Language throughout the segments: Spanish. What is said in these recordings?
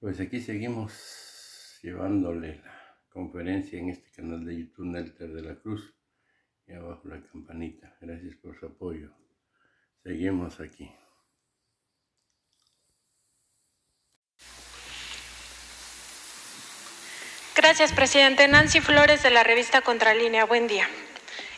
Pues aquí seguimos llevándole la conferencia en este canal de YouTube Nelter de la Cruz y abajo la campanita. Gracias por su apoyo. Seguimos aquí. Gracias, presidente. Nancy Flores, de la revista Contralínea. Buen día.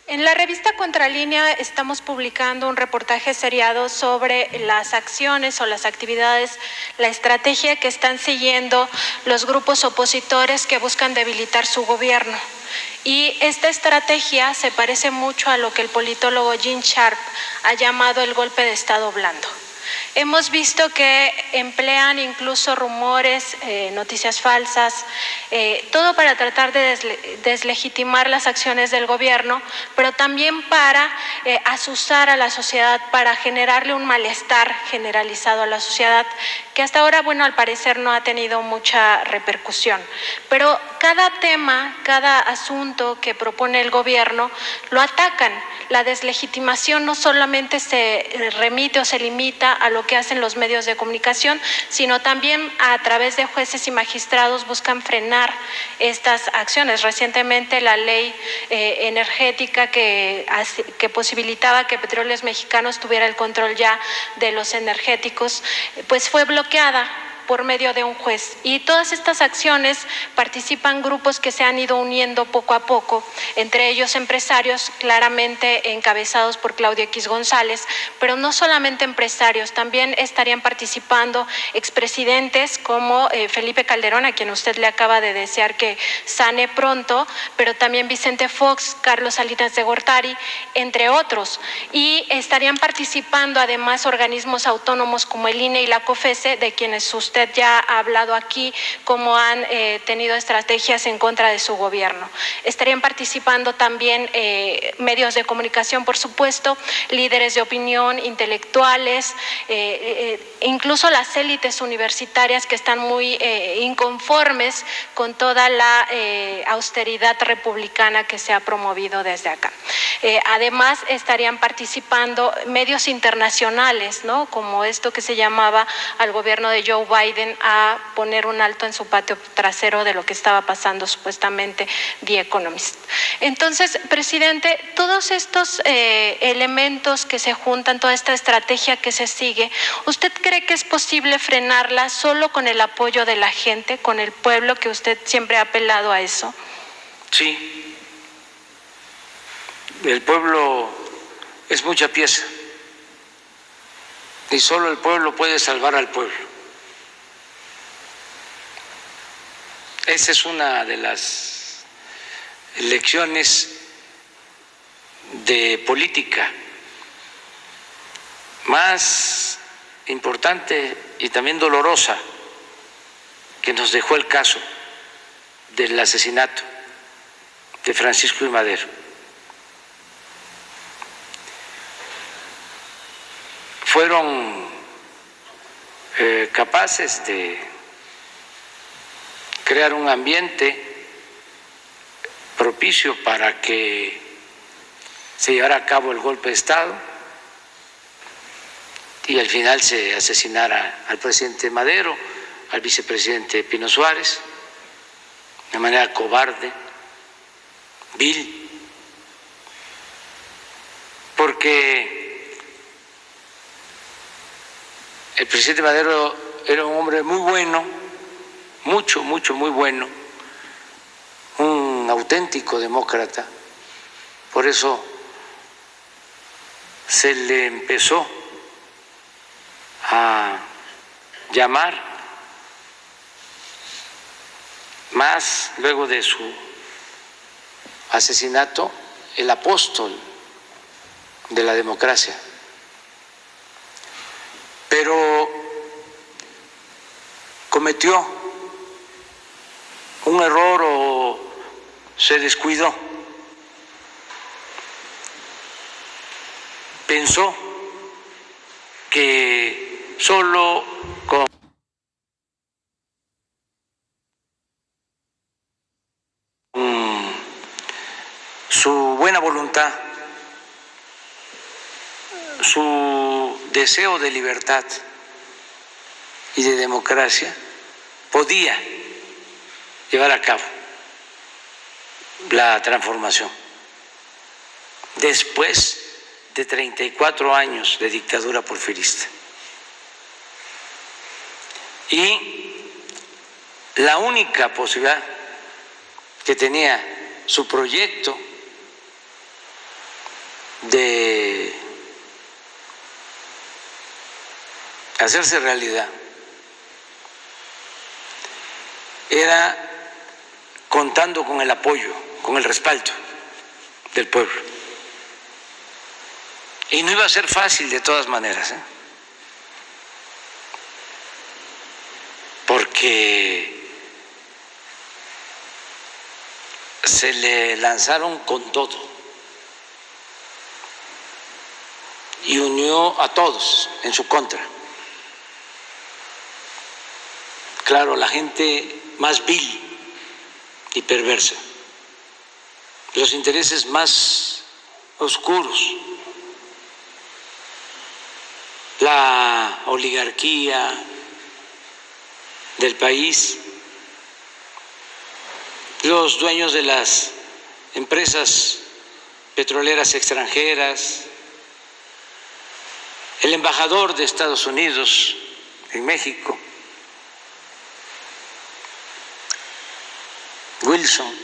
En la revista Contralínea estamos publicando un reportaje seriado sobre las acciones o las actividades, la estrategia que están siguiendo los grupos opositores que buscan debilitar su gobierno. Y esta estrategia se parece mucho a lo que el politólogo Gene Sharp ha llamado el golpe de Estado blando. Hemos visto que emplean incluso rumores, noticias falsas, todo para tratar de deslegitimar las acciones del gobierno, pero también para asusar a la sociedad, para generarle un malestar generalizado a la sociedad, que hasta ahora, bueno, al parecer no ha tenido mucha repercusión. Pero cada tema, cada asunto que propone el gobierno, lo atacan. La deslegitimación no solamente se remite o se limita a lo que hacen los medios de comunicación, sino también a través de jueces y magistrados buscan frenar estas acciones. Recientemente la ley energética que posibilitaba que Petróleos Mexicanos tuviera el control ya de los energéticos, pues fue bloqueada por medio de un juez. Y todas estas acciones participan grupos que se han ido uniendo poco a poco, entre ellos empresarios claramente encabezados por Claudio X González, pero no solamente empresarios, también estarían participando expresidentes como Felipe Calderón, a quien usted le acaba de desear que sane pronto, pero también Vicente Fox, Carlos Salinas de Gortari, entre otros. Y estarían participando además organismos autónomos como el INE y la COFESE, de quienes usted ya ha hablado aquí, cómo han tenido estrategias en contra de su gobierno. Estarían participando también medios de comunicación, por supuesto, líderes de opinión, intelectuales, incluso las élites universitarias que están muy inconformes con toda la austeridad republicana que se ha promovido desde acá. Además, estarían participando medios internacionales, ¿no? Como esto que se llamaba al gobierno de Joe Biden a poner un alto en su patio trasero de lo que estaba pasando supuestamente The Economist. Entonces, presidente, todos estos elementos que se juntan, toda esta estrategia que se sigue, ¿usted cree que es posible frenarla solo con el apoyo de la gente, con el pueblo, que usted siempre ha apelado a eso? Sí, el pueblo es mucha pieza y solo el pueblo puede salvar al pueblo. Esa es una de las lecciones de política más importante y también dolorosa que nos dejó el caso del asesinato de Francisco I. Madero. Fueron capaces de crear un ambiente propicio para que se llevara a cabo el golpe de Estado y al final se asesinara al presidente Madero, al vicepresidente Pino Suárez, de manera cobarde, vil, porque el presidente Madero era un hombre muy bueno, muy bueno, un auténtico demócrata. Por eso se le empezó a llamar, más luego de su asesinato, el apóstol de la democracia. Pero cometió un error o se descuidó. Pensó que solo con su buena voluntad, su deseo de libertad y de democracia, podía llevar a cabo la transformación después de 34 años de dictadura porfirista. Y la única posibilidad que tenía su proyecto de hacerse realidad era contando con el apoyo, con el respaldo del pueblo. Y no iba a ser fácil de todas maneras, porque se le lanzaron con todo y unió a todos en su contra. Claro, la gente más vil y perversa, los intereses más oscuros, la oligarquía del país, los dueños de las empresas petroleras extranjeras, el embajador de Estados Unidos en México, Wilson.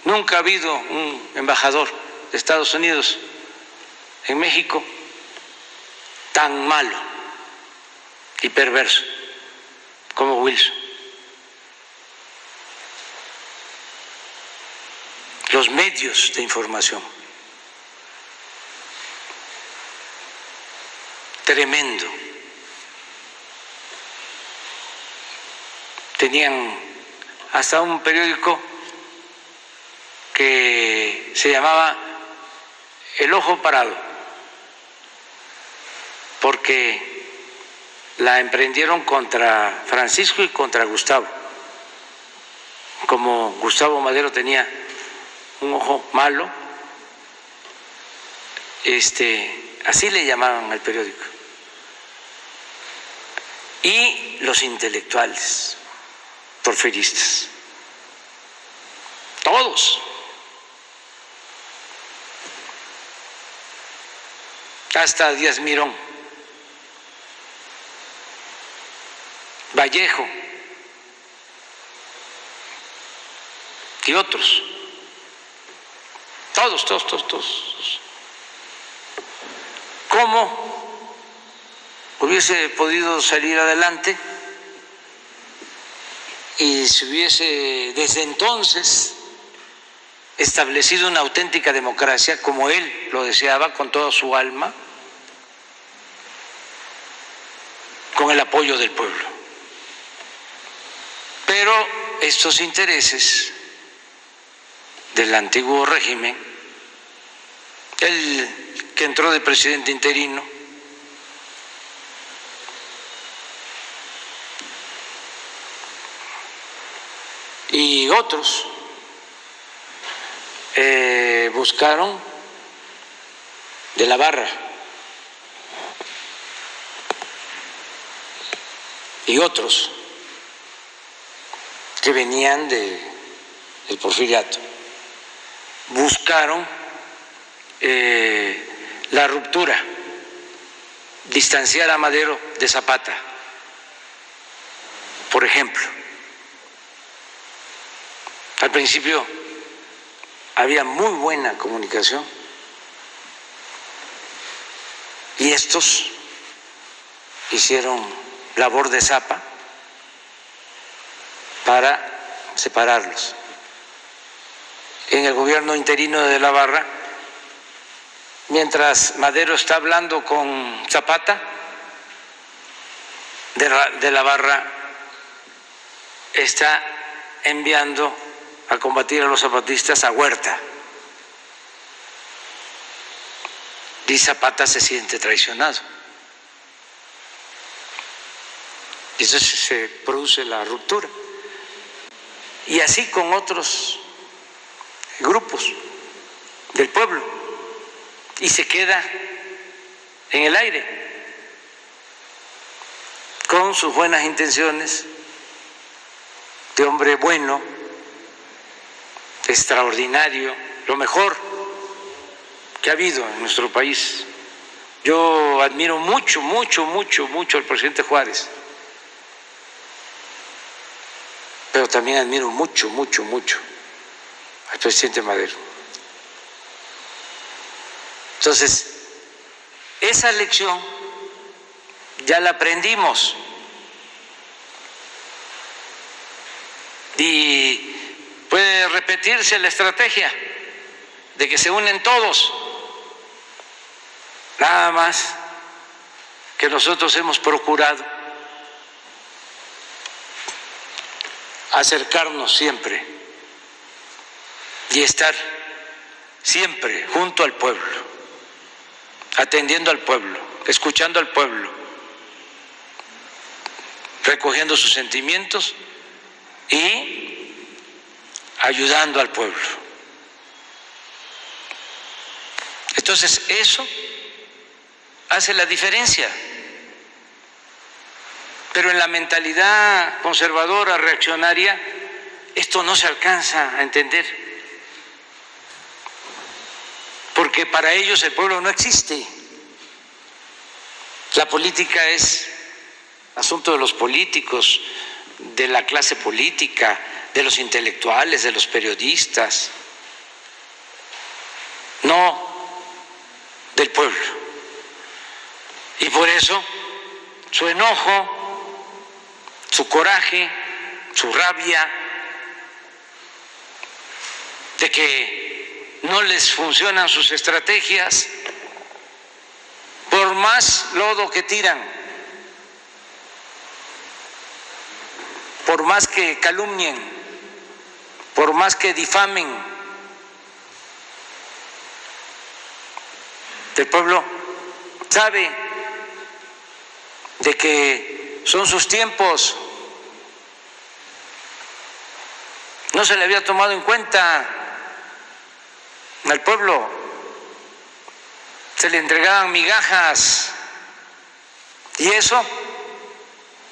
Nunca ha habido un embajador de Estados Unidos en México tan malo y perverso como Wilson. Los medios de información, tremendo. Tenían hasta un periódico que se llamaba El Ojo Parado, porque la emprendieron contra Francisco y contra Gustavo. Como Gustavo Madero tenía un ojo malo, así le llamaban al periódico. Y los intelectuales porfiristas, todos. Hasta Díaz Mirón, Vallejo y otros, todos. ¿Cómo hubiese podido salir adelante y se hubiese desde entonces establecido una auténtica democracia como él lo deseaba con toda su alma, con el apoyo del pueblo? Pero estos intereses del antiguo régimen, el que entró de presidente interino, y otros buscaron de la Barra y otros que venían del porfiriato, buscaron la ruptura, distanciar a Madero de Zapata, por ejemplo. Al principio había muy buena comunicación y estos hicieron labor de zapa para separarlos. En el gobierno interino de la Barra, mientras Madero está hablando con Zapata, de la Barra está enviando a combatir a los zapatistas a Huerta. Y Zapata se siente traicionado. Y entonces se produce la ruptura. Y así con otros grupos del pueblo. Y se queda en el aire, con sus buenas intenciones, de hombre bueno, extraordinario, lo mejor que ha habido en nuestro país. Yo admiro mucho, mucho, mucho, mucho al presidente Juárez, pero también admiro mucho, mucho, mucho al presidente Madero. Entonces, esa lección ya la aprendimos y puede repetirse la estrategia de que se unen todos. Nada más que nosotros hemos procurado acercarnos siempre y estar siempre junto al pueblo, atendiendo al pueblo, escuchando al pueblo, recogiendo sus sentimientos y ayudando al pueblo. Entonces, eso hace la diferencia. Pero en la mentalidad conservadora, reaccionaria, esto no se alcanza a entender. Porque para ellos el pueblo no existe. La política es asunto de los políticos, de la clase política, de los intelectuales, de los periodistas, no del pueblo. Y por eso su enojo, su coraje, su rabia de que no les funcionan sus estrategias, por más lodo que tiran, por más que calumnien, por más que difamen, el pueblo sabe de que son sus tiempos. No se le había tomado en cuenta al pueblo, se le entregaban migajas, y eso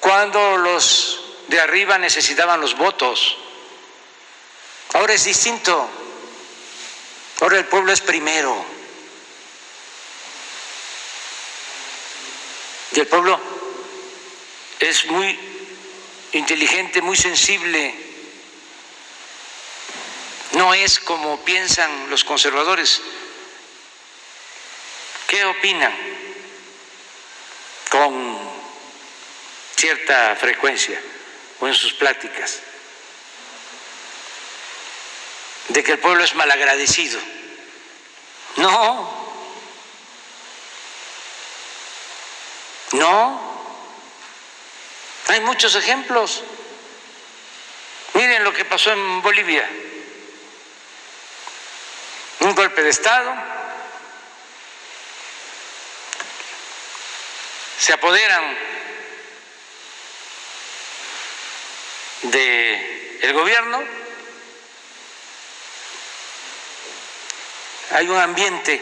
cuando los de arriba necesitaban los votos. Ahora es distinto, ahora el pueblo es primero, y el pueblo es muy inteligente, muy sensible. No es como piensan los conservadores. ¿Qué opinan con cierta frecuencia o en sus pláticas? De que el pueblo es malagradecido. No, no. Hay muchos ejemplos. Miren lo que pasó en Bolivia. Un golpe de Estado, se apoderan del gobierno, hay un ambiente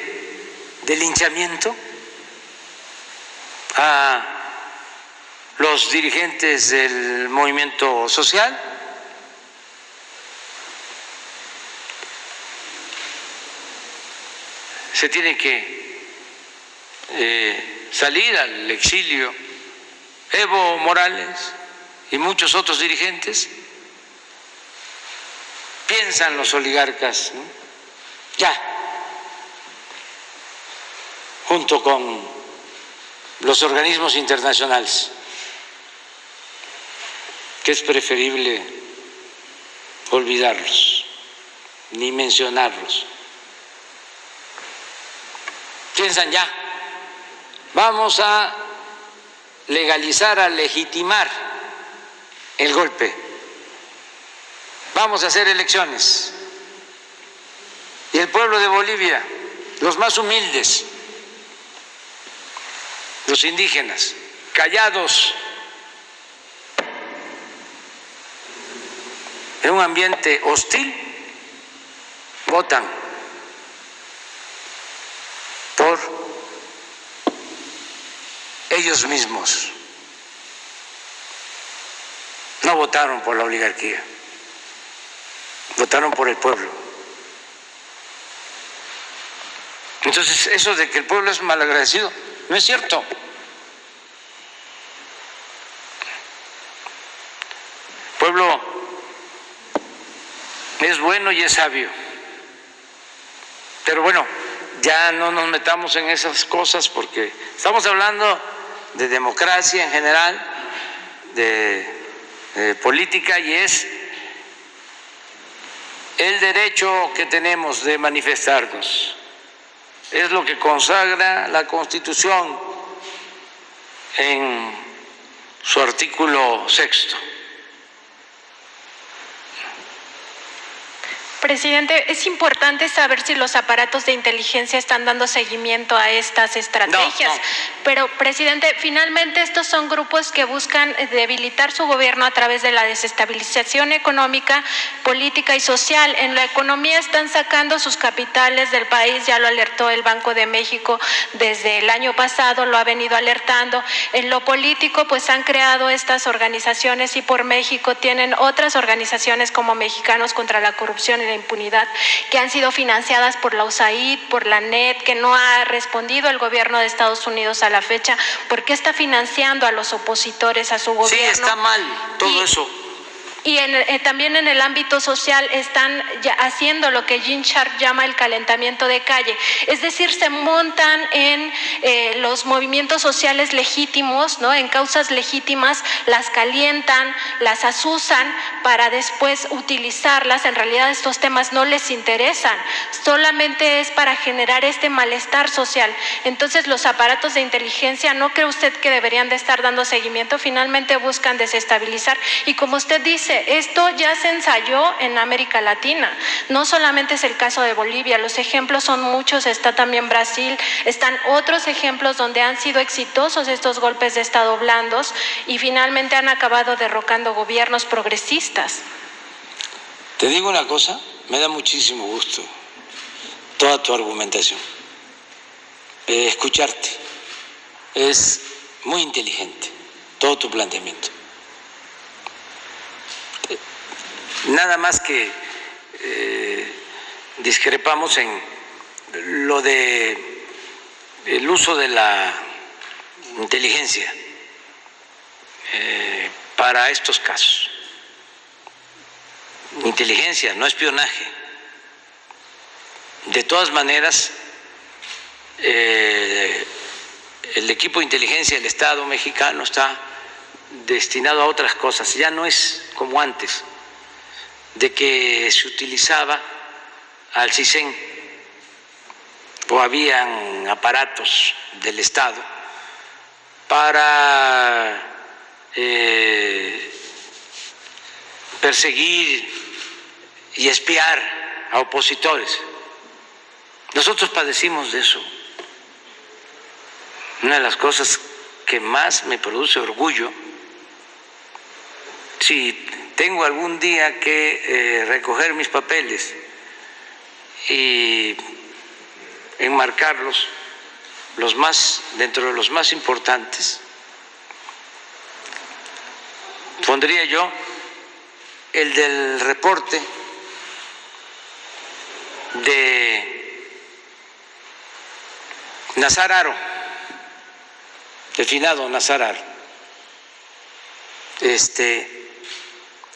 de linchamiento a los dirigentes del movimiento social. Se tiene que salir al exilio Evo Morales y muchos otros dirigentes. Piensan los oligarcas, ¿no? Ya, junto con los organismos internacionales, que es preferible olvidarlos, ni mencionarlos. Piensan ya, vamos a legalizar, a legitimar el golpe, vamos a hacer elecciones. Y el pueblo de Bolivia, los más humildes, los indígenas, callados, en un ambiente hostil, votan por ellos mismos. No votaron por la oligarquía, votaron por el pueblo. Entonces, eso de que el pueblo es malagradecido, no es cierto. El pueblo es bueno y es sabio. Pero bueno, ya no nos metamos en esas cosas porque estamos hablando de democracia en general, de política, y es el derecho que tenemos de manifestarnos. Es lo que consagra la Constitución en su artículo 6. Presidente, es importante saber si los aparatos de inteligencia están dando seguimiento a estas estrategias. No. Pero, presidente, finalmente estos son grupos que buscan debilitar su gobierno a través de la desestabilización económica, política y social. En la economía están sacando sus capitales del país, ya lo alertó el Banco de México desde el año pasado, lo ha venido alertando. En lo político, pues han creado estas organizaciones y por México tienen otras organizaciones como Mexicanos contra la Corrupción y la Impunidad, que han sido financiadas por la USAID, por la NET, que no ha respondido el gobierno de Estados Unidos a la fecha. ¿Por qué está financiando a los opositores a su gobierno? Sí, está mal todo eso. Y también en el ámbito social están ya haciendo lo que Gene Sharp llama el calentamiento de calle. Es decir, se montan en los movimientos sociales legítimos, ¿no? En causas legítimas, las calientan, las asusan para después utilizarlas. En realidad estos temas no les interesan, solamente es para generar este malestar social. Entonces los aparatos de inteligencia, ¿no cree usted que deberían de estar dando seguimiento? Finalmente buscan desestabilizar y, como usted dice, esto ya se ensayó en América Latina. No solamente es el caso de Bolivia, los ejemplos son muchos, está también Brasil, están otros ejemplos donde han sido exitosos estos golpes de Estado blandos y finalmente han acabado derrocando gobiernos progresistas. Te digo una cosa, me da muchísimo gusto toda tu argumentación. Escucharte es muy inteligente, todo tu planteamiento. Nada más que discrepamos en lo de el uso de la inteligencia para estos casos. Inteligencia, no espionaje. De todas maneras, el equipo de inteligencia del Estado mexicano está destinado a otras cosas. Ya no es como antes, de que se utilizaba al CISEN o habían aparatos del Estado para perseguir y espiar a opositores. Nosotros padecimos de eso. Una de las cosas que más me produce orgullo, si tengo algún día que recoger mis papeles y enmarcarlos, dentro de los más importantes, pondría yo el del reporte de Nazar Haro, el finado Nazar Haro,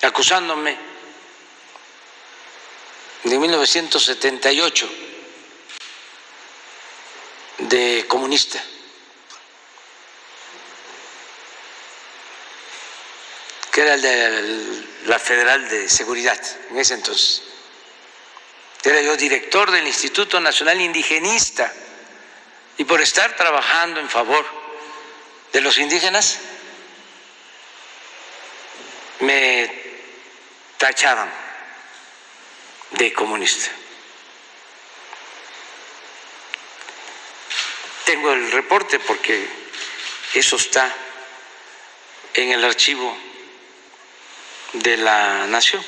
acusándome de 1978 de comunista. Que era el de la Federal de Seguridad en ese entonces. Era yo director del Instituto Nacional Indigenista y por estar trabajando en favor de los indígenas me tachaban de comunista. Tengo el reporte porque eso está en el archivo de la Nación.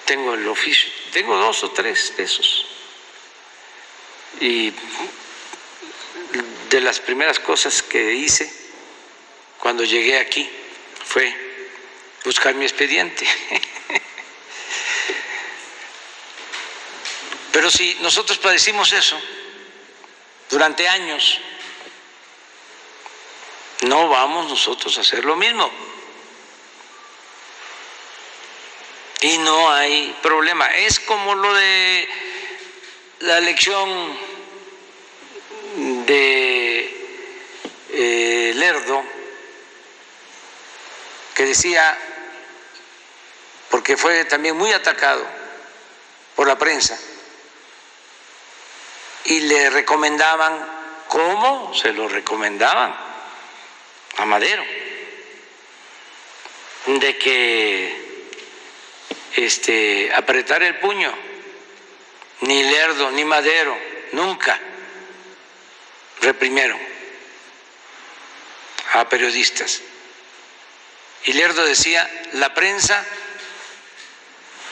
Tengo el oficio, tengo 2 o 3 de esos. Y de las primeras cosas que hice cuando llegué aquí fue buscar mi expediente. Pero si nosotros padecimos eso durante años, no vamos nosotros a hacer lo mismo. Y no hay problema. Es como lo de la elección de Lerdo, que decía, porque fue también muy atacado por la prensa, y le recomendaban, ¿cómo? Se lo recomendaban a Madero, de que apretar el puño, ni Lerdo ni Madero nunca reprimieron a periodistas. Y Lerdo decía, la prensa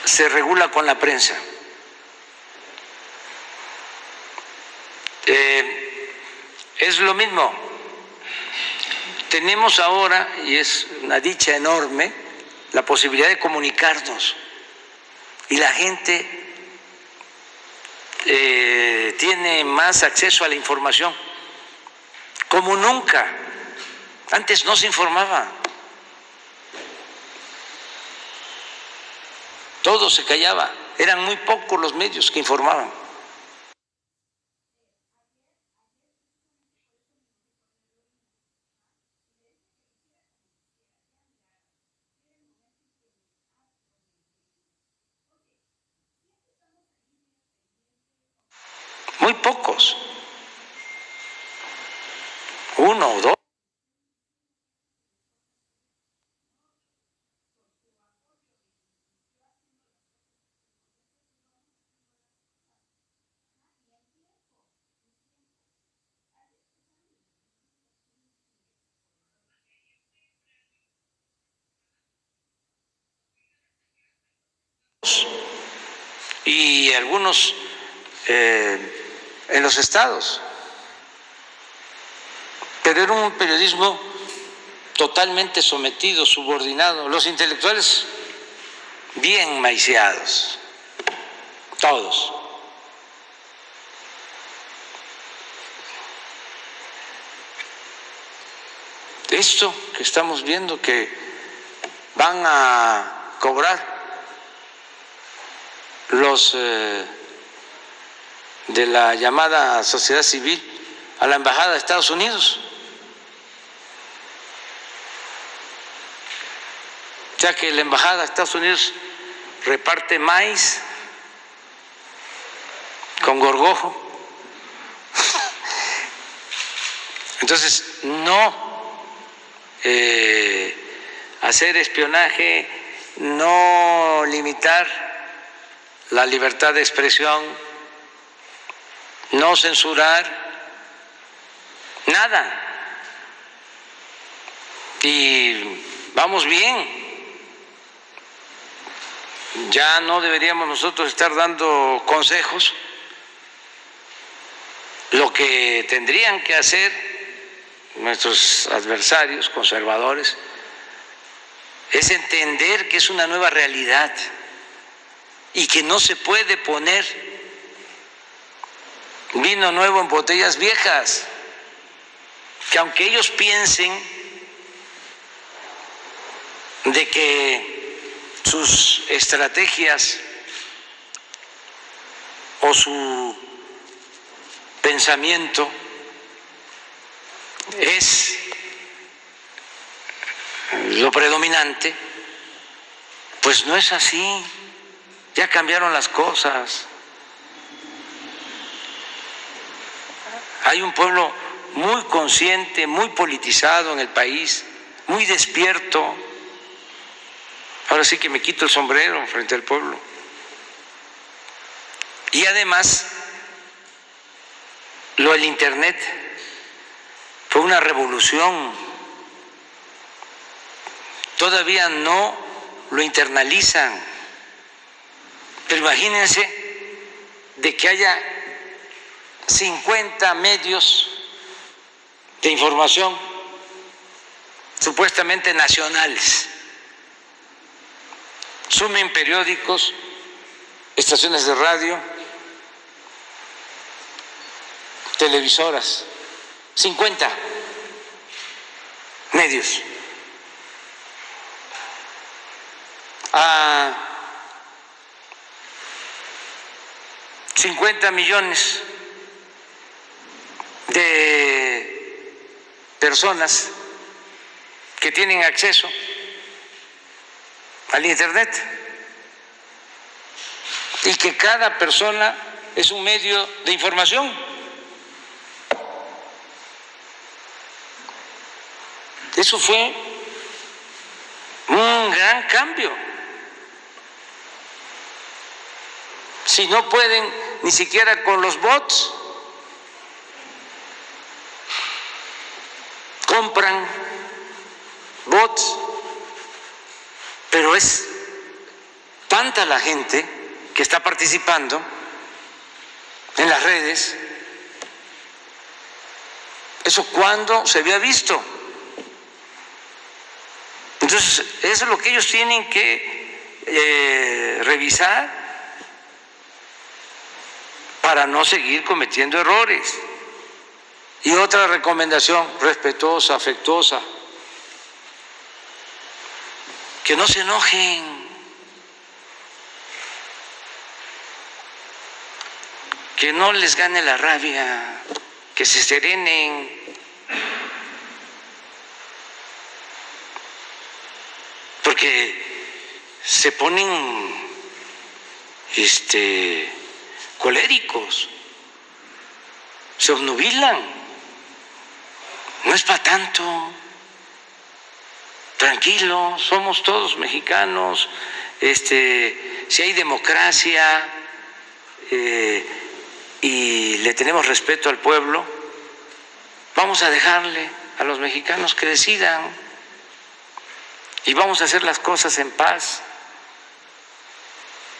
se regula con la prensa. Es lo mismo. Tenemos ahora, y es una dicha enorme, la posibilidad de comunicarnos. Y la gente tiene más acceso a la información, como nunca. Antes no se informaba. Todo se callaba. Eran muy pocos los medios que informaban. Muy pocos. Uno o dos. Y algunos en los estados, pero era un periodismo totalmente sometido, subordinado, los intelectuales bien maiciados, todos. Esto que estamos viendo, que van a cobrar los de la llamada sociedad civil a la embajada de Estados Unidos. O sea que la embajada de Estados Unidos reparte maíz con gorgojo. Entonces, no hacer espionaje, no limitar la libertad de expresión, no censurar, nada. Y vamos bien. Ya no deberíamos nosotros estar dando consejos. Lo que tendrían que hacer nuestros adversarios conservadores es entender que es una nueva realidad y que no se puede poner vino nuevo en botellas viejas, que aunque ellos piensen de que sus estrategias o su pensamiento es lo predominante, pues no es así. Ya cambiaron las cosas. Hay un pueblo muy consciente, muy politizado en el país, muy despierto. Ahora sí que me quito el sombrero frente al pueblo. Y además, lo del Internet fue una revolución. Todavía no lo internalizan. Pero imagínense de que haya 50 medios de información supuestamente nacionales consumen periódicos, estaciones de radio, televisoras, 50 medios. A 50 millones de personas que tienen acceso al Internet y que cada persona es un medio de información. Eso fue un gran cambio. Si no pueden ni siquiera con los bots, compran bots, pero es tanta la gente que está participando en las redes. ¿Eso cuándo se había visto? Entonces, eso es lo que ellos tienen que revisar para no seguir cometiendo errores. Y otra recomendación respetuosa, afectuosa, que no se enojen, que no les gane la rabia, que se serenen. Porque se ponen coléricos, se obnubilan. No es para tanto. Tranquilo, somos todos mexicanos. Si hay democracia y le tenemos respeto al pueblo, vamos a dejarle a los mexicanos que decidan y vamos a hacer las cosas en paz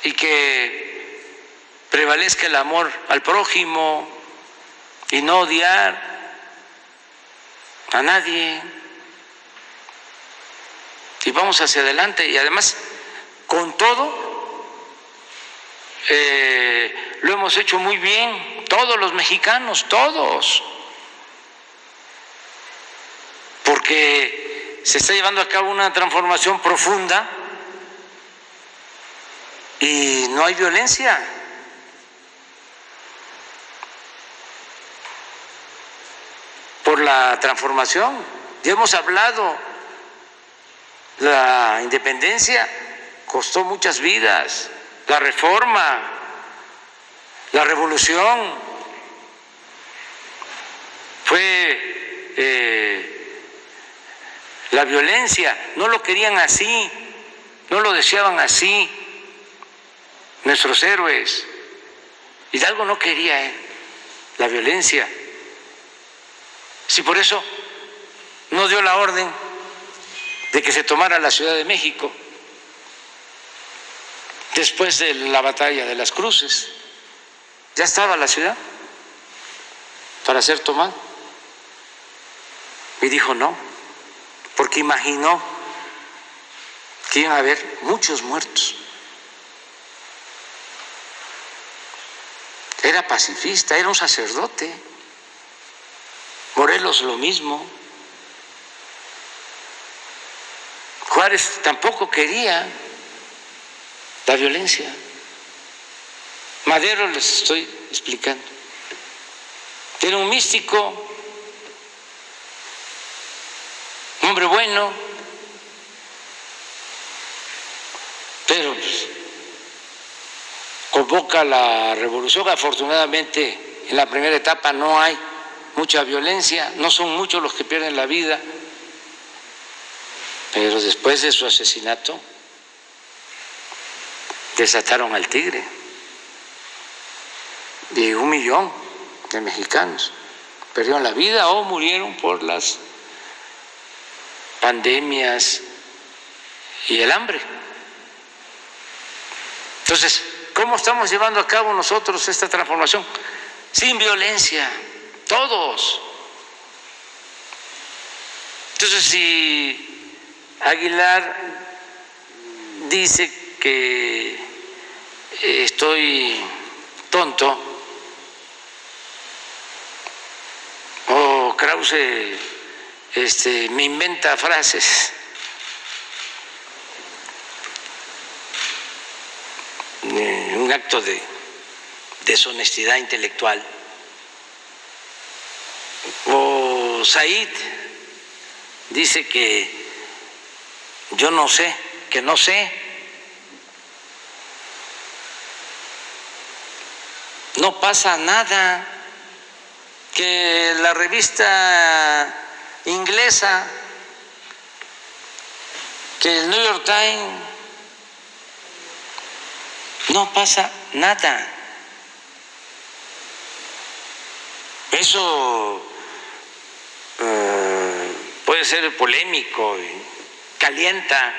y que prevalezca el amor al prójimo y no odiar a nadie, y vamos hacia adelante. Y además, con todo, lo hemos hecho muy bien, todos los mexicanos, todos, porque se está llevando a cabo una transformación profunda y no hay violencia. Por la transformación, ya hemos hablado, la independencia costó muchas vidas, la reforma, la revolución fue la violencia, no lo querían así, no lo deseaban así nuestros héroes. Hidalgo no quería la violencia. Si por eso no dio la orden de que se tomara la Ciudad de México después de la batalla de las Cruces, ya estaba la ciudad para ser tomada. Y dijo no, porque imaginó que iban a haber muchos muertos. Era pacifista, era un sacerdote. Morelos lo mismo. Juárez tampoco quería la violencia. Madero, les estoy explicando, era un místico, un hombre bueno, pero pues, convoca la revolución. Afortunadamente, en la primera etapa no hay mucha violencia, no son muchos los que pierden la vida, pero después de su asesinato desataron al tigre y 1 millón de mexicanos perdieron la vida o murieron por las pandemias y el hambre. Entonces, ¿cómo estamos llevando a cabo nosotros esta transformación? Sin violencia, todos. Entonces, si Aguilar dice que estoy tonto o Krause me inventa frases. Un acto de deshonestidad intelectual. O Said dice que yo no sé, que no sé. No pasa nada, que la revista inglesa, que el New York Times, no pasa nada. Eso puede ser polémico y calienta,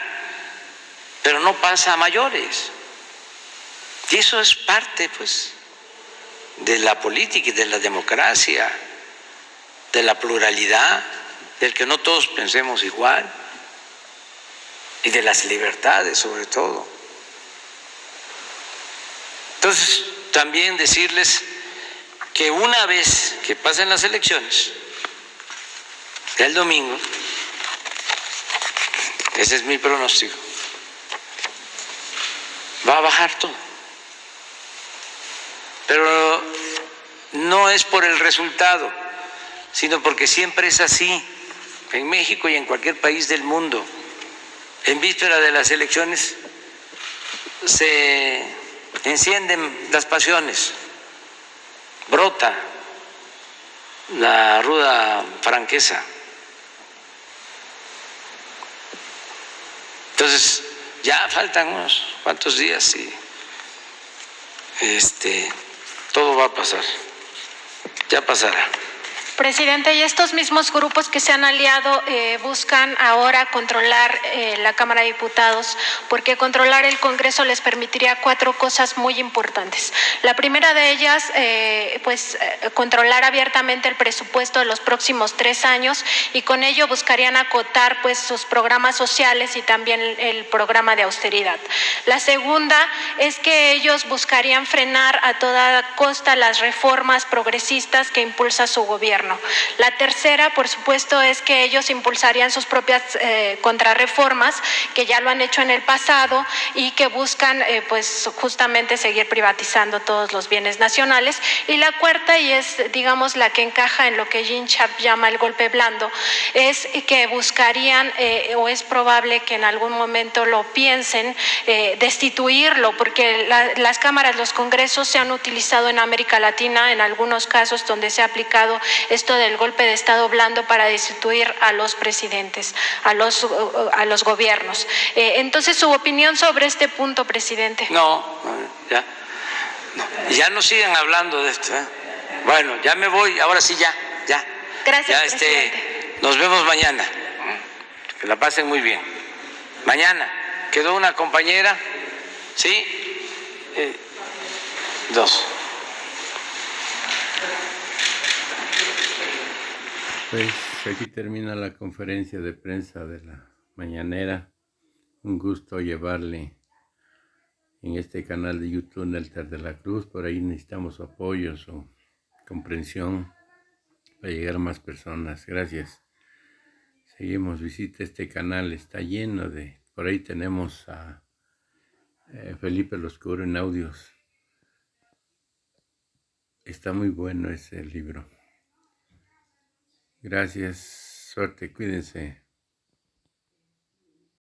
pero no pasa a mayores. Y eso es parte, pues, de la política y de la democracia, de la pluralidad, del que no todos pensemos igual y de las libertades sobre todo. Entonces, también decirles que una vez que pasen las elecciones, el domingo, ese es mi pronóstico, va a bajar todo. Pero no es por el resultado, sino porque siempre es así, en México y en cualquier país del mundo. En víspera de las elecciones se encienden las pasiones, brota la ruda franqueza. Entonces, ya faltan unos cuantos días y todo va a pasar, ya pasará. Presidente, y estos mismos grupos que se han aliado buscan ahora controlar la Cámara de Diputados, porque controlar el Congreso les permitiría 4 cosas muy importantes. La primera de ellas, controlar abiertamente el presupuesto de los próximos 3 años y con ello buscarían acotar pues sus programas sociales y también el programa de austeridad. La segunda es que ellos buscarían frenar a toda costa las reformas progresistas que impulsa su gobierno. La tercera, por supuesto, es que ellos impulsarían sus propias contrarreformas, que ya lo han hecho en el pasado y que buscan justamente seguir privatizando todos los bienes nacionales. Y la cuarta, y es digamos la que encaja en lo que Gene Sharp llama el golpe blando, es que buscarían o es probable que en algún momento lo piensen, destituirlo, porque las cámaras, los congresos se han utilizado en América Latina en algunos casos donde se ha aplicado esto del golpe de Estado blando para destituir a los presidentes, a los gobiernos. Entonces, su opinión sobre este punto, presidente. Ya no sigan hablando de esto. Bueno, ya me voy, ahora sí ya. Gracias, presidente. Nos vemos mañana. Que la pasen muy bien. Mañana quedó una compañera, ¿sí? 2. Pues aquí termina la conferencia de prensa de la mañanera. Un gusto llevarle en este canal de YouTube Nelter de la Cruz. Por ahí necesitamos su apoyo, su comprensión para llegar a más personas. Gracias. Seguimos, visita este canal, está lleno de... Por ahí tenemos a Felipe Loscuro en audios. Está muy bueno ese libro. Gracias, suerte, cuídense.